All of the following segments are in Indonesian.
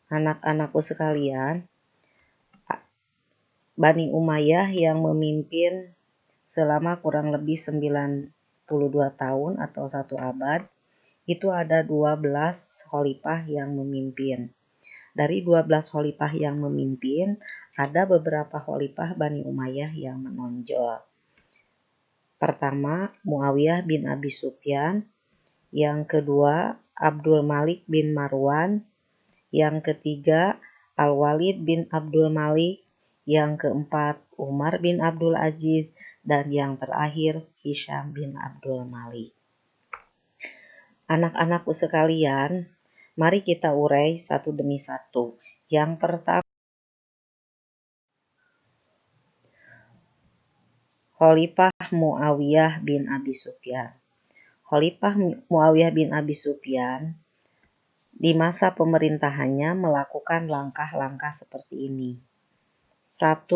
anak-anakku sekalian, Bani Umayyah yang memimpin selama kurang lebih 92 tahun atau 1 abad, itu ada 12 khalifah yang memimpin. Dari 12 khalifah yang memimpin, ada beberapa khalifah Bani Umayyah yang menonjol. Pertama, Muawiyah bin Abi Sufyan. Yang kedua, Abdul Malik bin Marwan. Yang ketiga, Al-Walid bin Abdul Malik. Yang keempat, Umar bin Abdul Aziz. Dan yang terakhir, Hisham bin Abdul Malik. Anak-anakku sekalian, mari kita urai satu demi satu. Yang pertama, Khalifah Muawiyah bin Abi Sufyan. Khalifah Muawiyah bin Abi Sufyan di masa pemerintahannya melakukan langkah-langkah seperti ini. 1.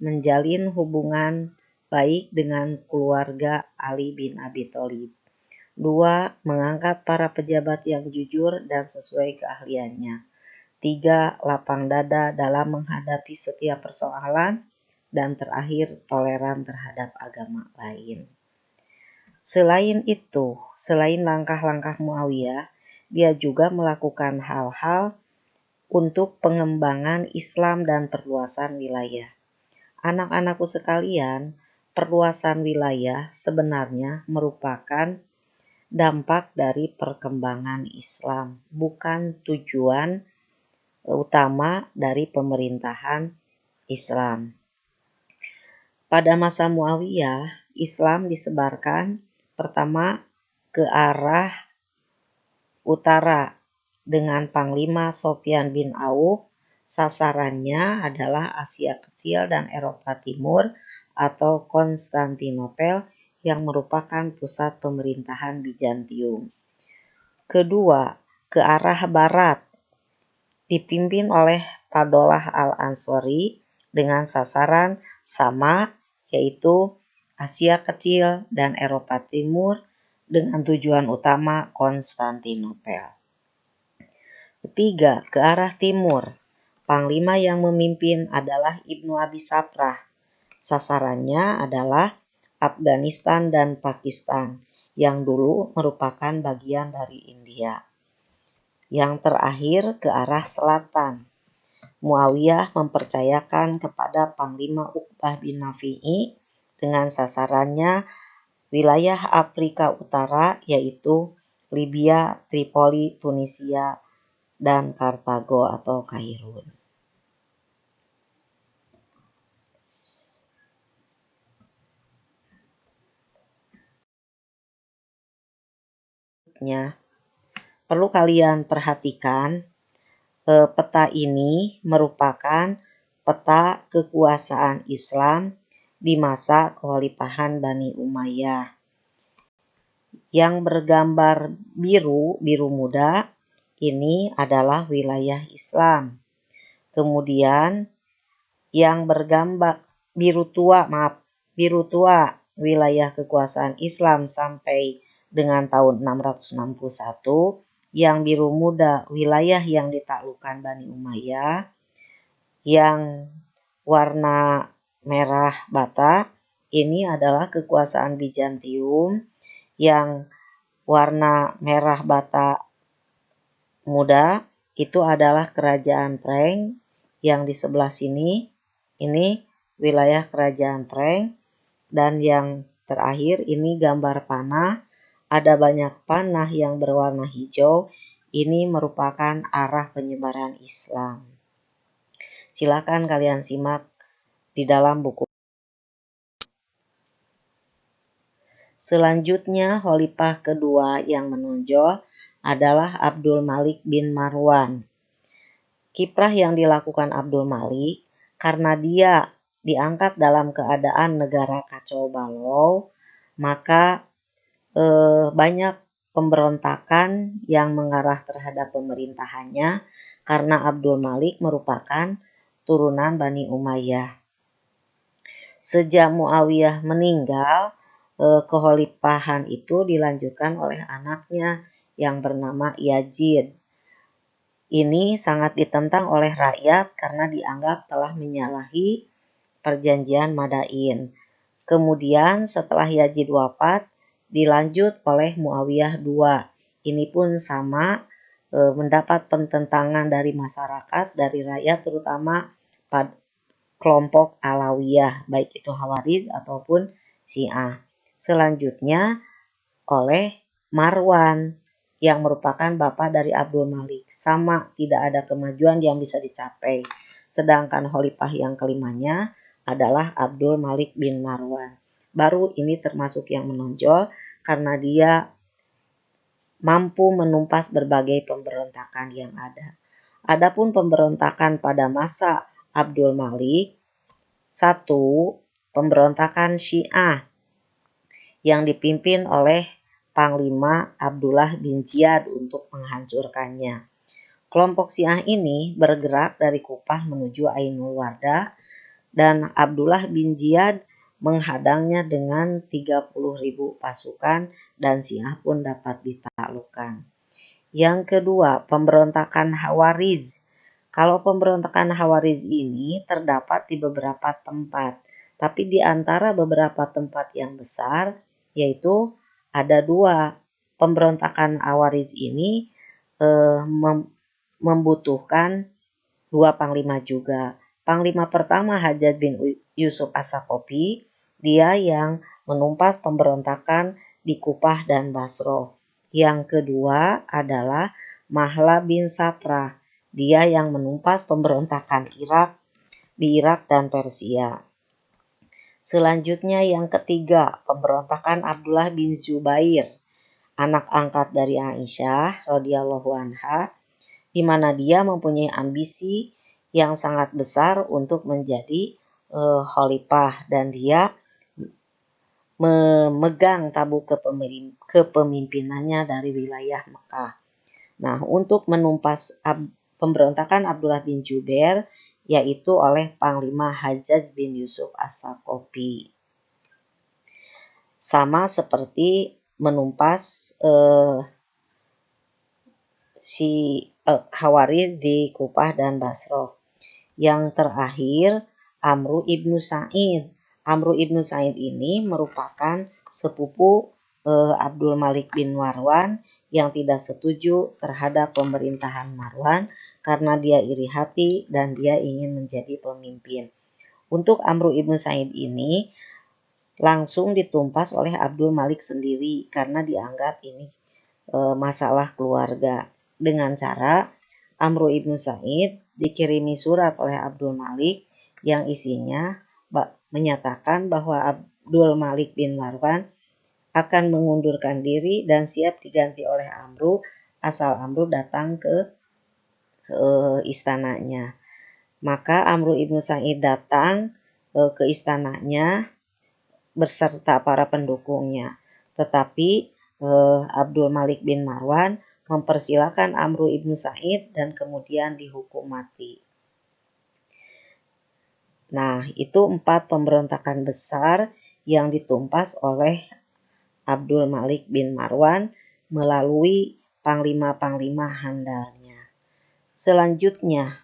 Menjalin hubungan baik dengan keluarga Ali bin Abi Thalib. 2. Mengangkat para pejabat yang jujur dan sesuai keahliannya. 3. Lapang dada dalam menghadapi setiap persoalan. Dan terakhir, toleran terhadap agama lain. Selain itu, selain langkah-langkah Muawiyah, dia juga melakukan hal-hal untuk pengembangan Islam dan perluasan wilayah. Anak-anakku sekalian, perluasan wilayah sebenarnya merupakan dampak dari perkembangan Islam, bukan tujuan utama dari pemerintahan Islam. Pada masa Muawiyah, Islam disebarkan pertama ke arah utara dengan Panglima Sofyan bin Auf. Sasarannya adalah Asia Kecil dan Eropa Timur atau Konstantinopel yang merupakan pusat pemerintahan Bizantium. Kedua, ke arah barat dipimpin oleh Fadollah al-Ansori dengan sasaran sama, yaitu Asia Kecil dan Eropa Timur dengan tujuan utama Konstantinopel. Ketiga, ke arah timur. Panglima yang memimpin adalah Ibnu Abi Safrah. Sasarannya adalah Afghanistan dan Pakistan yang dulu merupakan bagian dari India. Yang terakhir, ke arah selatan. Muawiyah mempercayakan kepada Panglima Uqbah bin Nafi'i dengan sasarannya wilayah Afrika Utara, yaitu Libya, Tripoli, Tunisia, dan Kartago atau Kairun. Perlu kalian perhatikan, peta ini merupakan peta kekuasaan Islam di masa kekhalifahan Bani Umayyah. Yang bergambar biru muda ini adalah wilayah Islam. Kemudian yang bergambar biru tua wilayah kekuasaan Islam sampai dengan tahun 661. Yang biru muda wilayah yang ditaklukkan Bani Umayyah. Yang warna merah bata ini adalah kekuasaan Bizantium. Yang warna merah bata muda itu adalah kerajaan Preng. Yang di sebelah sini ini wilayah kerajaan Preng. Dan yang terakhir ini gambar panah. Ada banyak panah yang berwarna hijau. Ini merupakan arah penyebaran Islam. Silakan kalian simak di dalam buku. Selanjutnya, khalifah kedua yang menonjol adalah Abdul Malik bin Marwan. Kiprah yang dilakukan Abdul Malik karena dia diangkat dalam keadaan negara kacau balau, maka banyak pemberontakan yang mengarah terhadap pemerintahannya karena Abdul Malik merupakan turunan Bani Umayyah. Sejak Muawiyah meninggal, kekhalifahan itu dilanjutkan oleh anaknya yang bernama Yazid. ini sangat ditentang oleh rakyat karena dianggap telah menyalahi perjanjian Madain. Kemudian setelah Yazid wafat, dilanjut oleh Muawiyah II. Ini pun sama, mendapat penentangan dari masyarakat, dari rakyat, terutama pada kelompok Alawiyah, baik itu Khawarij ataupun Syiah. Selanjutnya oleh Marwan yang merupakan bapak dari Abdul Malik. Sama, tidak ada kemajuan yang bisa dicapai. Sedangkan khalifah yang kelimanya adalah Abdul Malik bin Marwan. Baru ini termasuk yang menonjol karena dia mampu menumpas berbagai pemberontakan yang ada. Adapun pemberontakan pada masa Abdul Malik, satu, pemberontakan Syiah yang dipimpin oleh Panglima Abdullah bin Ziyad untuk menghancurkannya. Kelompok Syiah ini bergerak dari Kupah menuju Ainul Wardah dan Abdullah bin Ziyad menghadangnya dengan 30.000 pasukan dan Syiah pun dapat ditaklukkan. Yang kedua, pemberontakan Khawarij. Kalau pemberontakan Khawarij ini terdapat di beberapa tempat, tapi di antara beberapa tempat yang besar, yaitu ada dua. Pemberontakan Khawarij ini membutuhkan dua panglima juga. Panglima pertama Hajjaj bin Yusuf As-Saqafi, dia yang menumpas pemberontakan di Kupah dan Basro. Yang kedua adalah Mahla bin Saprah, dia yang menumpas pemberontakan di Irak dan Persia. Selanjutnya yang ketiga, pemberontakan Abdullah bin Zubair, anak angkat dari Aisyah radhiyallahu anha, di mana dia mempunyai ambisi yang sangat besar untuk menjadi khalifah dan dia memegang tabuk kepemimpinannya dari wilayah Mekah. Nah, untuk menumpas pemberontakan Abdullah bin Zubair yaitu oleh Panglima Hajjaj bin Yusuf As-Saqafi. Sama seperti menumpas Khawarij di Kupah dan Basro. Yang terakhir, Amru ibnu Sa'id. Amru ibnu Sa'id ini merupakan sepupu Abdul Malik bin Marwan yang tidak setuju terhadap pemerintahan Marwan karena dia iri hati dan dia ingin menjadi pemimpin. Untuk Amru ibnu Sa'id ini langsung ditumpas oleh Abdul Malik sendiri karena dianggap ini masalah keluarga. Dengan cara Amru ibnu Sa'id dikirimi surat oleh Abdul Malik yang isinya menyatakan bahwa Abdul Malik bin Marwan akan mengundurkan diri dan siap diganti oleh Amru asal Amru datang ke istananya. Maka Amru ibnu Sa'id datang ke istananya beserta para pendukungnya. Tetapi Abdul Malik bin Marwan mempersilahkan Amru ibnu Sa'id dan kemudian dihukum mati. Nah, itu 4 pemberontakan besar yang ditumpas oleh Abdul Malik bin Marwan melalui panglima-panglima handalnya. Selanjutnya,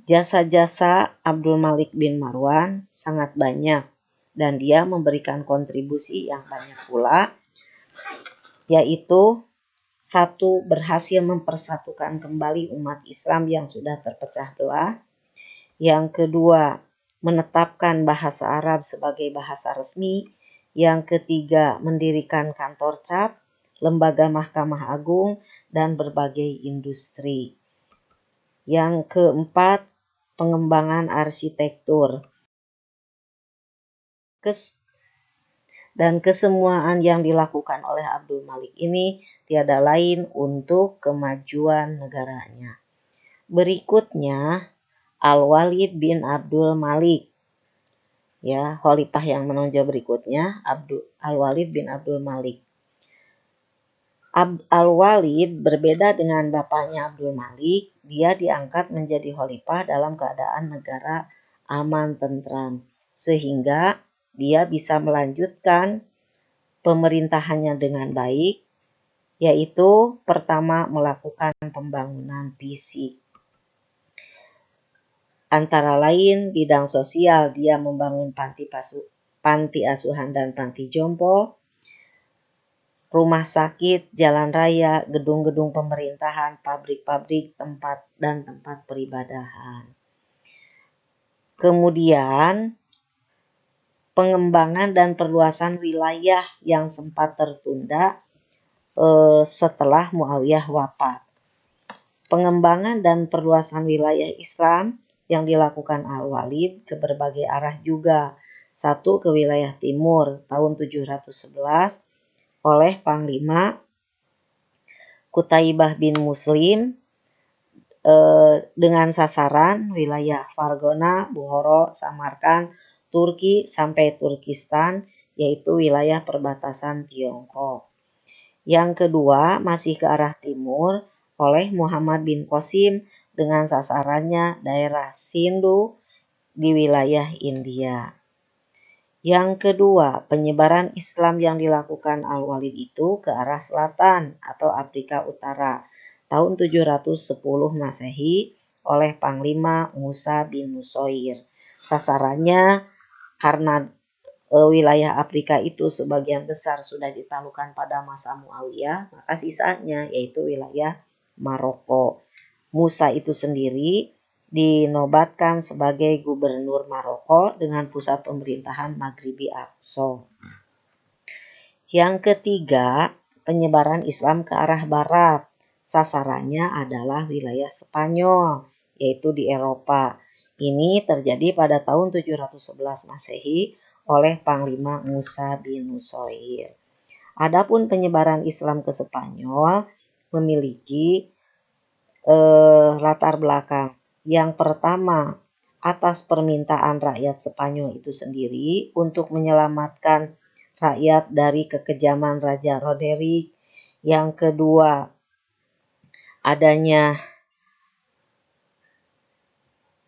jasa-jasa Abdul Malik bin Marwan sangat banyak dan dia memberikan kontribusi yang banyak pula, yaitu satu, berhasil mempersatukan kembali umat Islam yang sudah terpecah belah. Yang kedua, menetapkan bahasa Arab sebagai bahasa resmi. Yang ketiga, mendirikan kantor cap, lembaga Mahkamah Agung, dan berbagai industri. Yang keempat, pengembangan arsitektur. Dan kesemuaan yang dilakukan oleh Abdul Malik ini tiada lain untuk kemajuan negaranya. Berikutnya, Al-Walid bin Abdul Malik. Ya, khalifah yang menonjol berikutnya Al-Walid bin Abdul Malik. Al-Walid berbeda dengan bapaknya Abdul Malik, dia diangkat menjadi khalifah dalam keadaan negara aman tentram, sehingga dia bisa melanjutkan pemerintahannya dengan baik, yaitu pertama melakukan pembangunan fisik. Antara lain bidang sosial, dia membangun panti asuhan dan panti jompo, rumah sakit, jalan raya, gedung-gedung pemerintahan, pabrik-pabrik, tempat peribadahan. Kemudian pengembangan dan perluasan wilayah yang sempat tertunda setelah Muawiyah wafat. Pengembangan dan perluasan wilayah Islam yang dilakukan Al-Walid ke berbagai arah juga. Satu, ke wilayah timur tahun 711 oleh Panglima Qutaibah bin Muslim dengan sasaran wilayah Fargona, Bukhara, Samarkand, Turki sampai Turkistan, yaitu wilayah perbatasan Tiongkok. Yang kedua, masih ke arah timur oleh Muhammad bin Qasim dengan sasarannya daerah Sindhu di wilayah India. Yang kedua, penyebaran Islam yang dilakukan Al-Walid itu ke arah selatan atau Afrika Utara tahun 710 Masehi oleh Panglima Musa bin Nusair. Sasarannya karena wilayah Afrika itu sebagian besar sudah ditaklukkan pada masa Muawiyah, maka sisanya yaitu wilayah Maroko. Musa itu sendiri dinobatkan sebagai gubernur Maroko dengan pusat pemerintahan Maghribi Aqsa. Yang ketiga, penyebaran Islam ke arah barat. Sasarannya adalah wilayah Spanyol, yaitu di Eropa. Ini terjadi pada tahun 711 Masehi oleh Panglima Musa bin Nusair. Adapun penyebaran Islam ke Spanyol memiliki latar belakang. Yang pertama, atas permintaan rakyat Spanyol itu sendiri untuk menyelamatkan rakyat dari kekejaman Raja Roderick. Yang kedua, adanya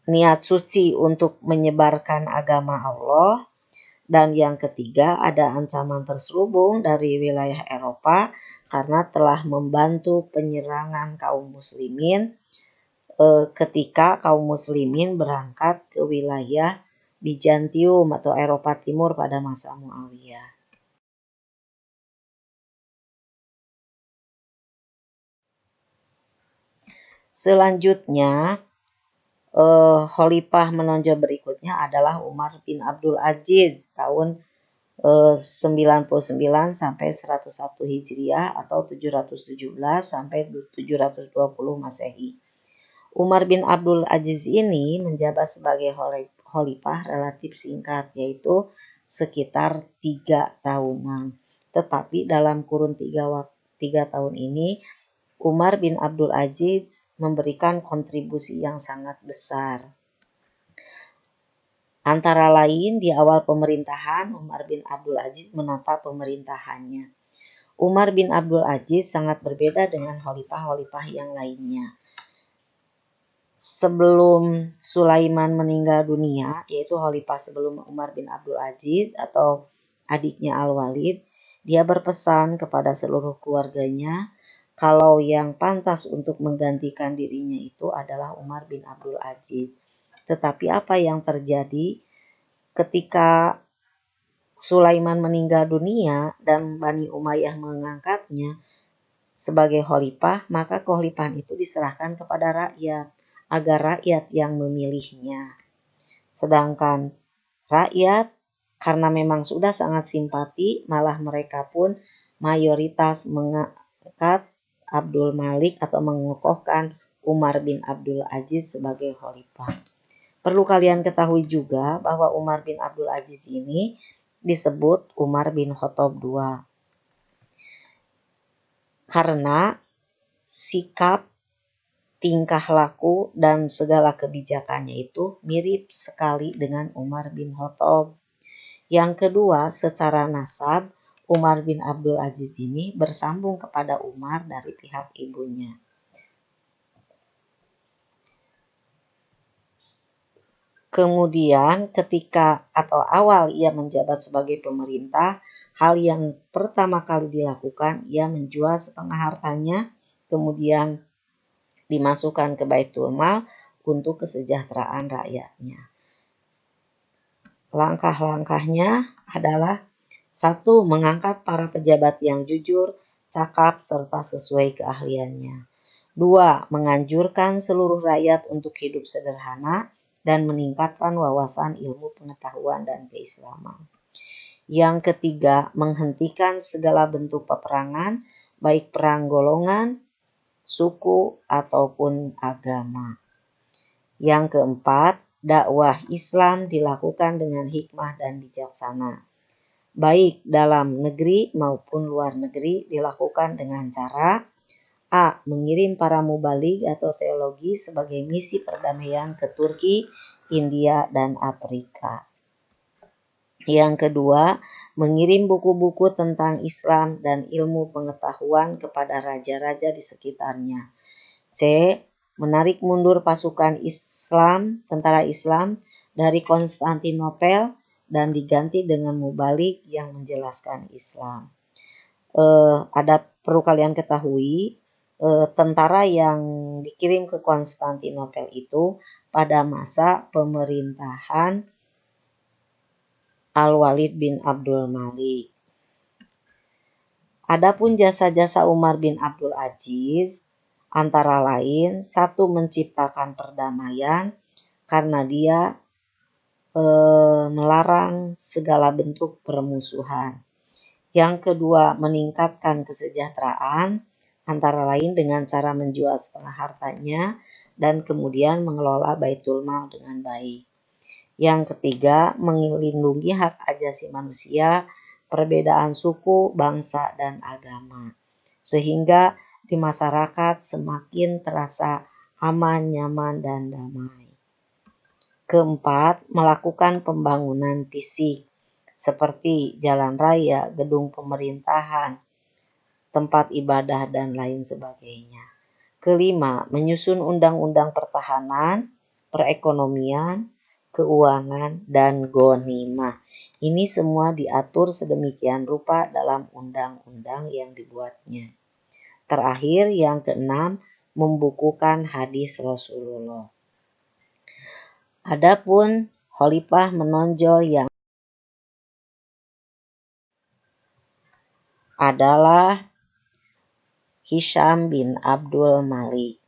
niat suci untuk menyebarkan agama Allah. Dan yang ketiga, ada ancaman terselubung dari wilayah Eropa karena telah membantu penyerangan kaum muslimin ketika kaum muslimin berangkat ke wilayah Bizantium atau Eropa Timur pada masa Muawiyah. Selanjutnya, khalifah menonjol berikutnya adalah Umar bin Abdul Aziz tahun 99 sampai 101 Hijriah atau 717 sampai 720 Masehi. Umar bin Abdul Aziz ini menjabat sebagai khalifah relatif singkat, yaitu sekitar 3 tahunan. Tetapi dalam kurun 3 tahun ini, Umar bin Abdul Aziz memberikan kontribusi yang sangat besar. Antara lain, di awal pemerintahan, Umar bin Abdul Aziz menata pemerintahannya. Umar bin Abdul Aziz sangat berbeda dengan khalifah-khalifah yang lainnya. Sebelum Sulaiman meninggal dunia, yaitu khalifah sebelum Umar bin Abdul Aziz atau adiknya Al-Walid, dia berpesan kepada seluruh keluarganya kalau yang pantas untuk menggantikan dirinya itu adalah Umar bin Abdul Aziz. Tetapi apa yang terjadi ketika Sulaiman meninggal dunia dan Bani Umayyah mengangkatnya sebagai khalifah, maka kekhalifahan itu diserahkan kepada rakyat agar rakyat yang memilihnya. Sedangkan rakyat karena memang sudah sangat simpati, malah mereka pun mayoritas mengangkat Abdul Malik atau mengukuhkan Umar bin Abdul Aziz sebagai khalifah. Perlu kalian ketahui juga bahwa Umar bin Abdul Aziz ini disebut Umar bin Khattab II. Karena sikap, tingkah laku, dan segala kebijakannya itu mirip sekali dengan Umar bin Khattab. Yang kedua, secara nasab, Umar bin Abdul Aziz ini bersambung kepada Umar dari pihak ibunya. Kemudian ketika atau awal ia menjabat sebagai pemerintah, Hal yang pertama kali dilakukan, ia menjual setengah hartanya, kemudian dimasukkan ke Baitul Mal untuk kesejahteraan rakyatnya. Langkah-langkahnya adalah: 1. Mengangkat para pejabat yang jujur, cakap, serta sesuai keahliannya. 2. Menganjurkan seluruh rakyat untuk hidup sederhana dan meningkatkan wawasan ilmu pengetahuan dan keislaman. Yang ketiga, menghentikan segala bentuk peperangan, baik perang golongan, suku, ataupun agama. Yang keempat, dakwah Islam dilakukan dengan hikmah dan bijaksana. Baik dalam negeri maupun luar negeri dilakukan dengan cara: A. Mengirim para mubaligh atau teologi sebagai misi perdamaian ke Turki, India, dan Afrika. Yang kedua, mengirim buku-buku tentang Islam dan ilmu pengetahuan kepada raja-raja di sekitarnya. C. Menarik mundur pasukan Islam, tentara Islam dari Konstantinopel dan diganti dengan mubaligh yang menjelaskan Islam. Ada perlu kalian ketahui, tentara yang dikirim ke Konstantinopel itu pada masa pemerintahan Al-Walid bin Abdul Malik. Adapun jasa-jasa Umar bin Abdul Aziz antara lain: 1. Menciptakan perdamaian karena dia melarang segala bentuk permusuhan. Yang kedua, meningkatkan kesejahteraan antara lain dengan cara menjual setengah hartanya dan kemudian mengelola Baitul Mal dengan baik. Yang ketiga, melindungi hak asasi manusia, perbedaan suku, bangsa, dan agama, sehingga di masyarakat semakin terasa aman, nyaman, dan damai. Keempat, melakukan pembangunan fisik seperti jalan raya, gedung pemerintahan, tempat ibadah, dan lain sebagainya. Kelima, menyusun undang-undang pertahanan, perekonomian, keuangan, dan ghanimah. Ini semua diatur sedemikian rupa dalam undang-undang yang dibuatnya. Terakhir, yang keenam, membukukan hadis Rasulullah. Adapun khalifah menonjol yang adalah Hisham bin Abdul Malik.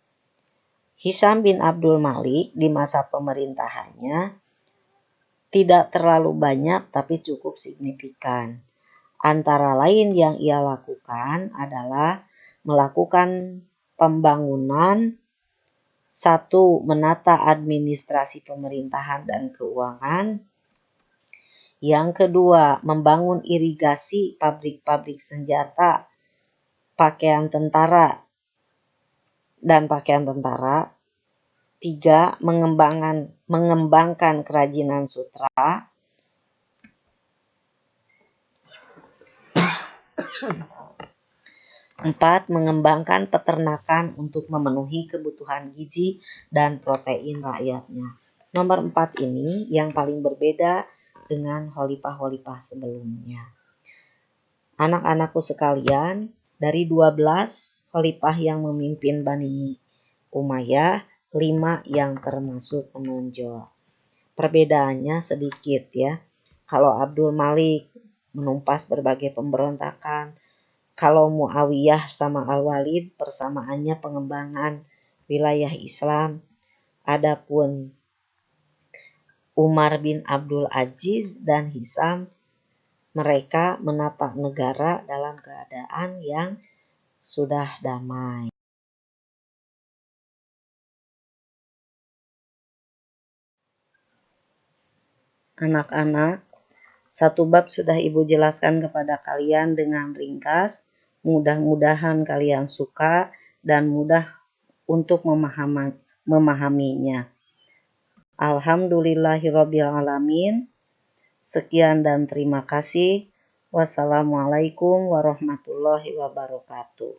Hisham bin Abdul Malik di masa pemerintahannya tidak terlalu banyak tapi cukup signifikan. Antara lain yang ia lakukan adalah melakukan pembangunan: 1. Menata administrasi pemerintahan dan keuangan. Yang kedua, membangun irigasi, pabrik-pabrik senjata, pakaian tentara, dan pakaian tentara. 3. Mengembangkan kerajinan sutra. 4. Mengembangkan peternakan untuk memenuhi kebutuhan gizi dan protein rakyatnya. Nomor 4 ini yang paling berbeda dengan khalifah-khalifah sebelumnya. Anak-anakku sekalian, dari 12 khalifah yang memimpin Bani Umayyah, 5 yang termasuk menonjol. Perbedaannya sedikit ya. Kalau Abdul Malik menumpas berbagai pemberontakan, kalau Muawiyah sama Al-Walid persamaannya pengembangan wilayah Islam. Adapun Umar bin Abdul Aziz dan Hisham, mereka menata negara dalam keadaan yang sudah damai. Anak-anak, satu bab sudah Ibu jelaskan kepada kalian dengan ringkas. Mudah-mudahan kalian suka dan mudah untuk memahaminya. Alhamdulillahirrabbilalamin. Sekian dan terima kasih. Wassalamualaikum warahmatullahi wabarakatuh.